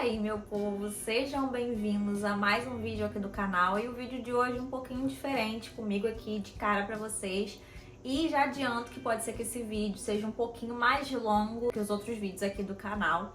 aí, meu povo, sejam bem-vindos a mais um vídeo aqui do canal. E o vídeo de hoje é um pouquinho diferente, comigo aqui de cara pra vocês. E já adianto que pode ser que esse vídeo seja um pouquinho mais longo que os outros vídeos aqui do canal,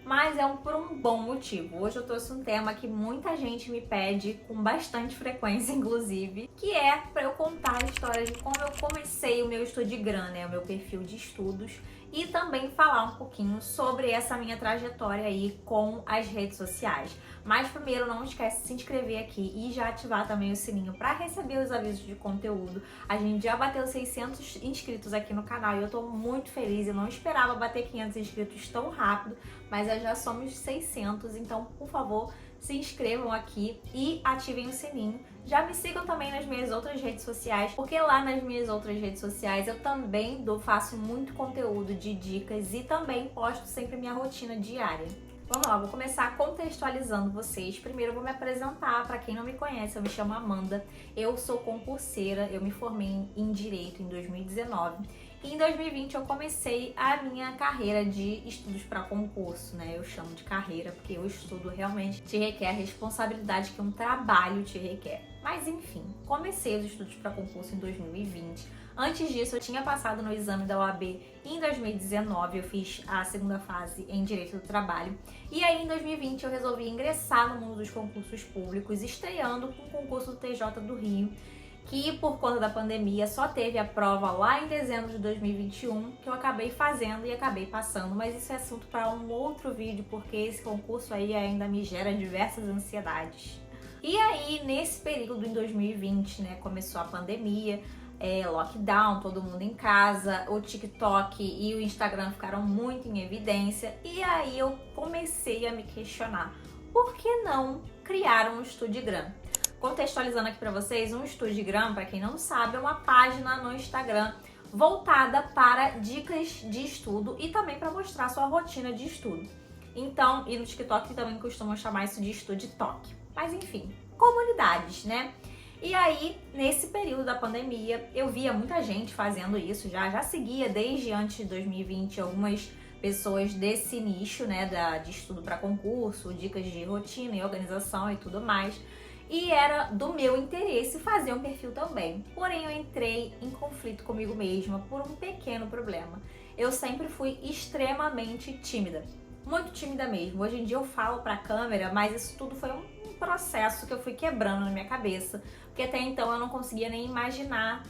mas é por um bom motivo. Hoje eu trouxe um tema que muita gente me pede, com bastante frequência inclusive, que é para eu contar a história de como eu comecei o meu Estudigram, né, o meu perfil de estudos, e também falar um pouquinho sobre essa minha trajetória aí com as redes sociais. Mas primeiro, não esquece de se inscrever aqui e já ativar também o sininho para receber os avisos de conteúdo. A gente já bateu 600 inscritos aqui no canal e eu tô muito feliz. Eu não esperava bater 500 inscritos tão rápido, mas já somos 600, então por favor, se inscrevam aqui e ativem o sininho. Já me sigam também nas minhas outras redes sociais, porque lá nas minhas outras redes sociais eu também faço muito conteúdo de dicas e também posto sempre minha rotina diária. Vamos lá, vou começar contextualizando vocês. Primeiro eu vou me apresentar, para quem não me conhece, eu me chamo Amanda, eu sou concurseira, eu me formei em Direito em 2019 e em 2020 eu comecei a minha carreira de estudos para concurso, né? Eu chamo de carreira porque o estudo realmente te requer a responsabilidade que um trabalho te requer. Mas enfim, comecei os estudos para concurso em 2020. Antes disso, eu tinha passado no exame da OAB em 2019, eu fiz a segunda fase em Direito do Trabalho. E aí, em 2020, eu resolvi ingressar no mundo dos concursos públicos, estreando com o concurso do TJ do Rio, que por conta da pandemia só teve a prova lá em dezembro de 2021, que eu acabei fazendo e acabei passando. Mas isso é assunto para um outro vídeo, porque esse concurso aí ainda me gera diversas ansiedades. E aí, nesse período em 2020, né, começou a pandemia, lockdown, todo mundo em casa, o TikTok e o Instagram ficaram muito em evidência, e aí eu comecei a me questionar, por que não criar um Estudigram? Contextualizando aqui para vocês, um Estudigram, para quem não sabe, é uma página no Instagram voltada para dicas de estudo e também para mostrar sua rotina de estudo. Então, e no TikTok também costumam chamar isso de Estuditok. Mas enfim, comunidades, né? E aí, nesse período da pandemia, eu via muita gente fazendo isso, já seguia desde antes de 2020 algumas pessoas desse nicho, né, de estudo para concurso, dicas de rotina e organização e tudo mais. E era do meu interesse fazer um perfil também. Porém, eu entrei em conflito comigo mesma por um pequeno problema. Eu sempre fui extremamente tímida. Muito tímida mesmo. Hoje em dia eu falo pra câmera, mas isso tudo foi um processo que eu fui quebrando na minha cabeça, porque até então eu não conseguia nem imaginar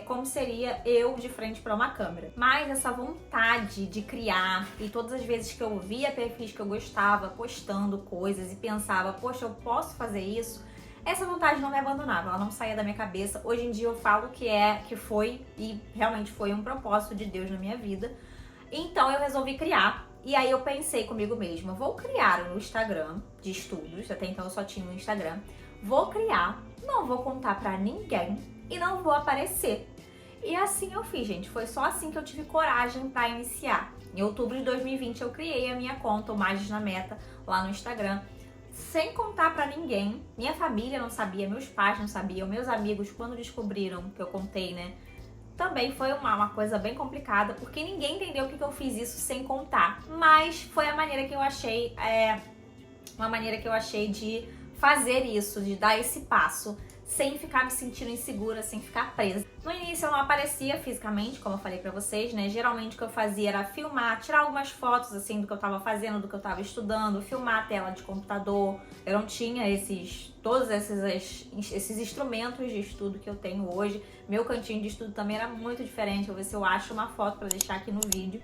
como seria eu de frente para uma câmera. Mas essa vontade de criar, e todas as vezes que eu via perfis que eu gostava postando coisas e pensava, poxa, eu posso fazer isso, essa vontade não me abandonava, ela não saía da minha cabeça. Hoje em dia eu falo que foi e realmente foi um propósito de Deus na minha vida. Então eu resolvi criar. E aí eu pensei comigo mesma, vou criar um Instagram de estudos, até então eu só tinha um Instagram, vou criar, não vou contar pra ninguém e não vou aparecer. E assim eu fiz, gente, foi só assim que eu tive coragem pra iniciar. Em outubro de 2020 eu criei a minha conta, o Magis na Meta, lá no Instagram, sem contar pra ninguém. Minha família não sabia, meus pais não sabiam, meus amigos, quando descobriram que eu contei, né, também foi uma coisa bem complicada, porque ninguém entendeu que eu fiz isso sem contar. Mas foi a maneira que eu achei, de fazer isso, de dar esse passo, sem ficar me sentindo insegura, sem ficar presa. No início eu não aparecia fisicamente, como eu falei pra vocês, né? Geralmente o que eu fazia era filmar, tirar algumas fotos, assim, do que eu tava fazendo, do que eu tava estudando, filmar a tela de computador. Eu não tinha todos esses instrumentos de estudo que eu tenho hoje. Meu cantinho de estudo também era muito diferente. Vou ver se eu acho uma foto pra deixar aqui no vídeo.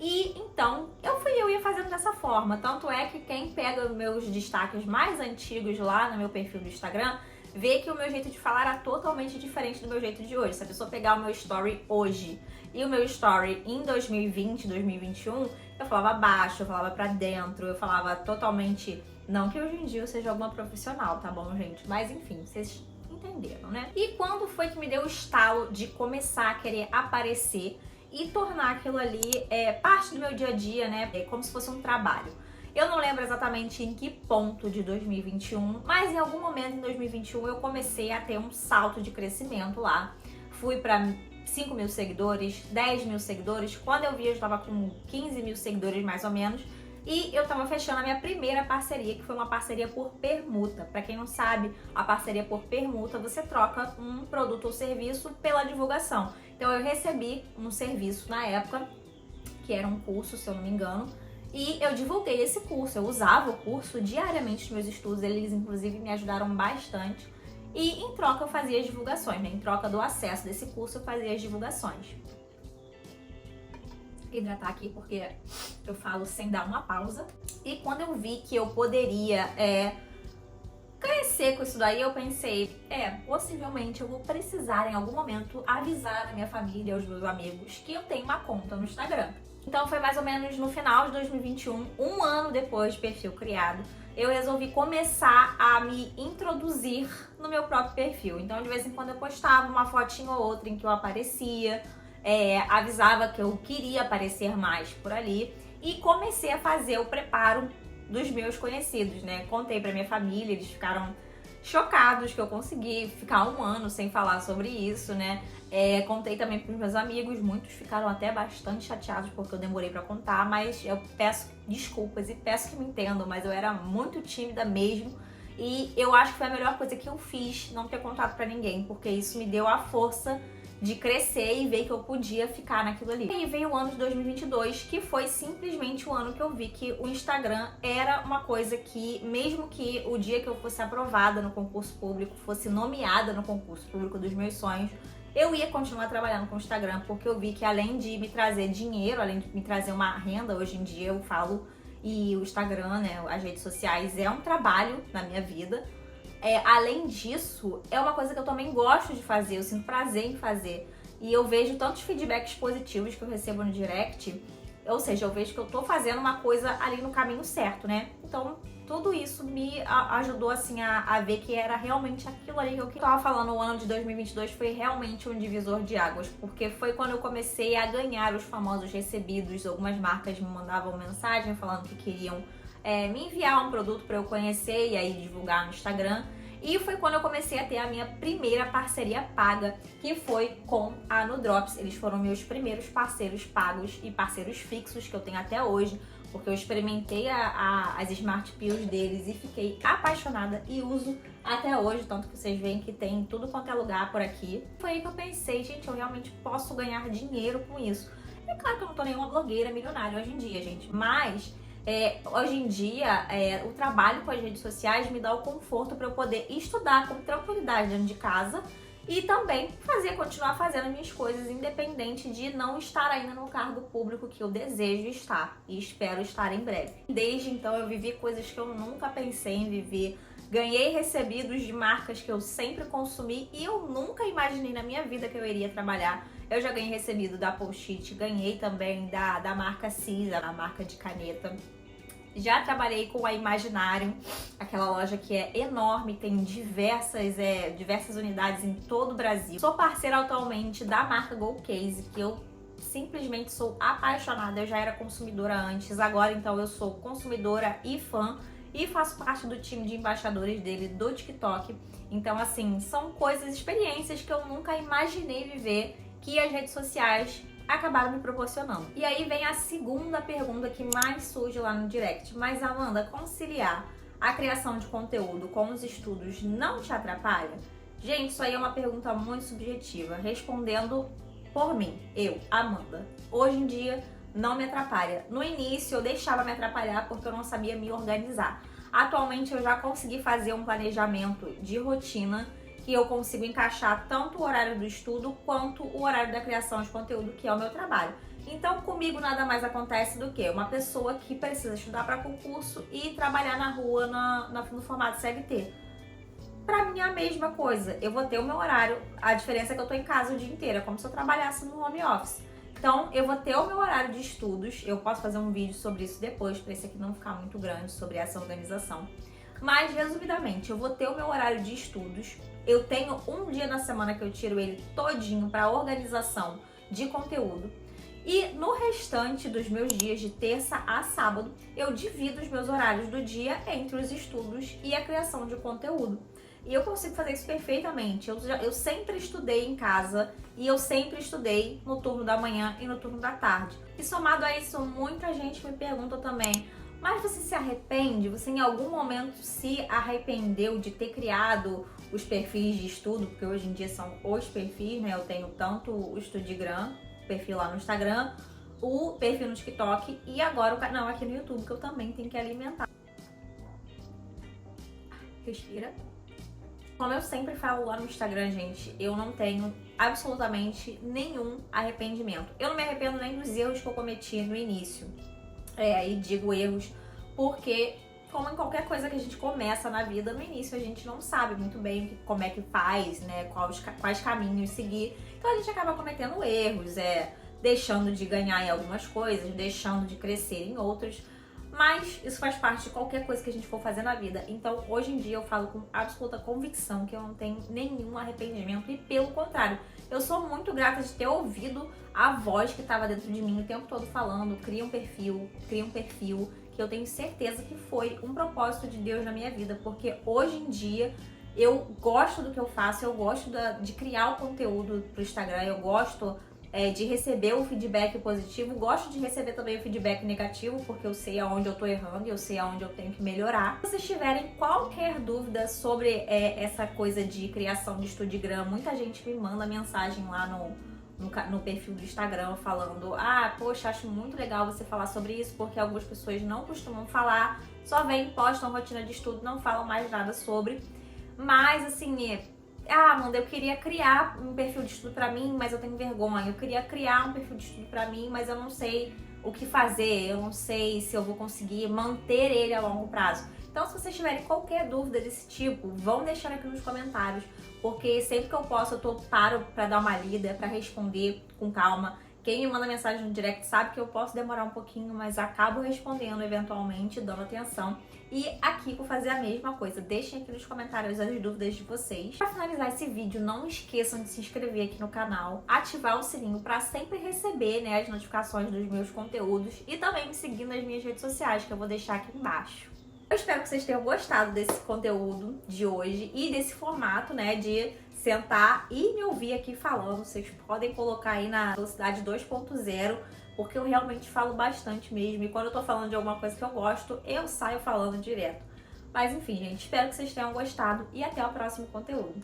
E então, eu ia fazendo dessa forma. Tanto é que quem pega meus destaques mais antigos lá no meu perfil do Instagram, vê que o meu jeito de falar era totalmente diferente do meu jeito de hoje. Se a pessoa pegar o meu story hoje e o meu story em 2020, 2021, eu falava baixo, eu falava pra dentro, eu falava totalmente... Não que hoje em dia eu seja alguma profissional, tá bom, gente? Mas enfim, vocês entenderam, né? E quando foi que me deu o estalo de começar a querer aparecer e tornar aquilo ali parte do meu dia a dia, né? Como se fosse um trabalho. Eu não lembro exatamente em que ponto de 2021, mas em algum momento em 2021 eu comecei a ter um salto de crescimento lá. Fui pra 5 mil seguidores, 10 mil seguidores. Quando eu vi, eu estava com 15 mil seguidores mais ou menos. E eu tava fechando a minha primeira parceria, que foi uma parceria por permuta. Pra quem não sabe, a parceria por permuta, você troca um produto ou serviço pela divulgação. Então eu recebi um serviço na época, que era um curso, se eu não me engano, e eu divulguei esse curso. Eu usava o curso diariamente nos meus estudos, eles inclusive me ajudaram bastante. E em troca eu fazia as divulgações, né? Em troca do acesso desse curso eu fazia as divulgações. Hidratar aqui porque eu falo sem dar uma pausa. E quando eu vi que eu poderia crescer com isso daí, eu pensei, possivelmente eu vou precisar em algum momento avisar a minha família, aos meus amigos, que eu tenho uma conta no Instagram. Então foi mais ou menos no final de 2021, um ano depois de perfil criado, eu resolvi começar a me introduzir no meu próprio perfil. Então de vez em quando eu postava uma fotinha ou outra em que eu aparecia, avisava que eu queria aparecer mais por ali e comecei a fazer o preparo dos meus conhecidos, né? Contei pra minha família, eles ficaram chocados que eu consegui ficar um ano sem falar sobre isso, né? Contei também pros meus amigos, muitos ficaram até bastante chateados porque eu demorei pra contar, mas eu peço desculpas e peço que me entendam, mas eu era muito tímida mesmo e eu acho que foi a melhor coisa que eu fiz não ter contado pra ninguém, porque isso me deu a força de crescer e ver que eu podia ficar naquilo ali. E aí veio o ano de 2022, que foi simplesmente o ano que eu vi que o Instagram era uma coisa que, mesmo que o dia que eu fosse aprovada no concurso público, fosse nomeada no concurso público dos meus sonhos, eu ia continuar trabalhando com o Instagram, porque eu vi que além de me trazer dinheiro, além de me trazer uma renda, hoje em dia eu falo, e o Instagram, né, as redes sociais, é um trabalho na minha vida. Além disso, é uma coisa que eu também gosto de fazer, eu sinto prazer em fazer. E eu vejo tantos feedbacks positivos que eu recebo no direct, ou seja, eu vejo que eu tô fazendo uma coisa ali no caminho certo, né? Então, tudo isso me ajudou, assim, a ver que era realmente aquilo ali que eu tava falando. O ano de 2022 foi realmente um divisor de águas, porque foi quando eu comecei a ganhar os famosos recebidos. Algumas marcas me mandavam mensagem falando que queriam me enviar um produto para eu conhecer e aí divulgar no Instagram. E foi quando eu comecei a ter a minha primeira parceria paga, que foi com a Nudrops. Eles foram meus primeiros parceiros pagos e parceiros fixos que eu tenho até hoje, porque eu experimentei as Smart Pills deles e fiquei apaixonada e uso até hoje, tanto que vocês veem que tem em tudo quanto é lugar por aqui. Foi aí que eu pensei, gente, eu realmente posso ganhar dinheiro com isso. É claro que eu não tô nenhuma blogueira milionária hoje em dia, gente, mas hoje em dia, o trabalho com as redes sociais me dá o conforto para eu poder estudar com tranquilidade dentro de casa e também continuar fazendo minhas coisas, independente de não estar ainda no cargo público que eu desejo estar e espero estar em breve. Desde então eu vivi coisas que eu nunca pensei em viver, ganhei recebidos de marcas que eu sempre consumi e eu nunca imaginei na minha vida que eu iria trabalhar. Eu já ganhei recebido da Post-it, ganhei também da marca Cisa, a marca de caneta. Já trabalhei com a Imaginário, aquela loja que é enorme, tem diversas unidades em todo o Brasil. Sou parceira atualmente da marca GoCase, que eu simplesmente sou apaixonada. Eu já era consumidora antes, agora então eu sou consumidora e fã. E faço parte do time de embaixadores dele do TikTok. Então, assim, são coisas, experiências que eu nunca imaginei viver, que as redes sociais acabaram me proporcionando. E aí vem a segunda pergunta que mais surge lá no direct. Mas, Amanda, conciliar a criação de conteúdo com os estudos não te atrapalha? Gente, isso aí é uma pergunta muito subjetiva. Respondendo por mim, eu, Amanda, hoje em dia não me atrapalha. No início eu deixava me atrapalhar porque eu não sabia me organizar. Atualmente eu já consegui fazer um planejamento de rotina que eu consigo encaixar tanto o horário do estudo quanto o horário da criação de conteúdo, que é o meu trabalho. Então comigo nada mais acontece do que uma pessoa que precisa estudar para concurso e trabalhar na rua no formato CLT. Pra mim é a mesma coisa, eu vou ter o meu horário, a diferença é que eu tô em casa o dia inteiro, é como se eu trabalhasse no home office. Então, eu vou ter o meu horário de estudos, eu posso fazer um vídeo sobre isso depois, para esse aqui não ficar muito grande, sobre essa organização. Mas, resumidamente, eu vou ter o meu horário de estudos, eu tenho um dia na semana que eu tiro ele todinho para organização de conteúdo. E no restante dos meus dias, de terça a sábado, eu divido os meus horários do dia entre os estudos e a criação de conteúdo. E eu consigo fazer isso perfeitamente. Eu sempre estudei em casa e eu sempre estudei no turno da manhã e no turno da tarde. E somado a isso, muita gente me pergunta também: Mas você se arrepende? Você em algum momento se arrependeu de ter criado os perfis de estudo? Porque hoje em dia são os perfis, né? Eu tenho tanto o Estudigram, perfil lá no Instagram, o perfil no TikTok e agora o canal aqui no YouTube, que eu também tenho que alimentar. Respira. Como eu sempre falo lá no Instagram, gente, eu não tenho absolutamente nenhum arrependimento. Eu não me arrependo nem dos erros que eu cometi no início. E digo erros porque, como em qualquer coisa que a gente começa na vida, no início a gente não sabe muito bem como é que faz, né? Quais caminhos seguir. Então a gente acaba cometendo erros, deixando de ganhar em algumas coisas, deixando de crescer em outras. Mas isso faz parte de qualquer coisa que a gente for fazer na vida. Então, hoje em dia, eu falo com absoluta convicção que eu não tenho nenhum arrependimento. E pelo contrário, eu sou muito grata de ter ouvido a voz que estava dentro de mim o tempo todo falando, cria um perfil, que eu tenho certeza que foi um propósito de Deus na minha vida. Porque hoje em dia, eu gosto do que eu faço, eu gosto de criar o conteúdo pro Instagram, eu gosto de receber o feedback positivo, gosto de receber também o feedback negativo, porque eu sei aonde eu tô errando e eu sei aonde eu tenho que melhorar. Se vocês tiverem qualquer dúvida sobre essa coisa de criação de Estudigram, muita gente me manda mensagem lá no perfil do Instagram falando: ah, poxa, acho muito legal você falar sobre isso, porque algumas pessoas não costumam falar, só vêm, postam rotina de estudo, não falam mais nada sobre. Mas assim, Amanda, eu queria criar um perfil de estudo pra mim, mas eu tenho vergonha. Eu queria criar um perfil de estudo pra mim, mas eu não sei o que fazer. Eu não sei se eu vou conseguir manter ele a longo prazo. Então, se vocês tiverem qualquer dúvida desse tipo, vão deixando aqui nos comentários, porque sempre que eu posso, paro pra dar uma lida, pra responder com calma. Quem me manda mensagem no direct sabe que eu posso demorar um pouquinho, mas acabo respondendo eventualmente, dando atenção. E aqui vou fazer a mesma coisa. Deixem aqui nos comentários as dúvidas de vocês. Para finalizar esse vídeo, não esqueçam de se inscrever aqui no canal, ativar o sininho para sempre receber, né, as notificações dos meus conteúdos e também me seguir nas minhas redes sociais, que eu vou deixar aqui embaixo. Eu espero que vocês tenham gostado desse conteúdo de hoje e desse formato, né, de sentar e me ouvir aqui falando. Vocês podem colocar aí na velocidade 2.0, porque eu realmente falo bastante mesmo. E quando eu tô falando de alguma coisa que eu gosto, eu saio falando direto. Mas enfim, gente, espero que vocês tenham gostado e até o próximo conteúdo.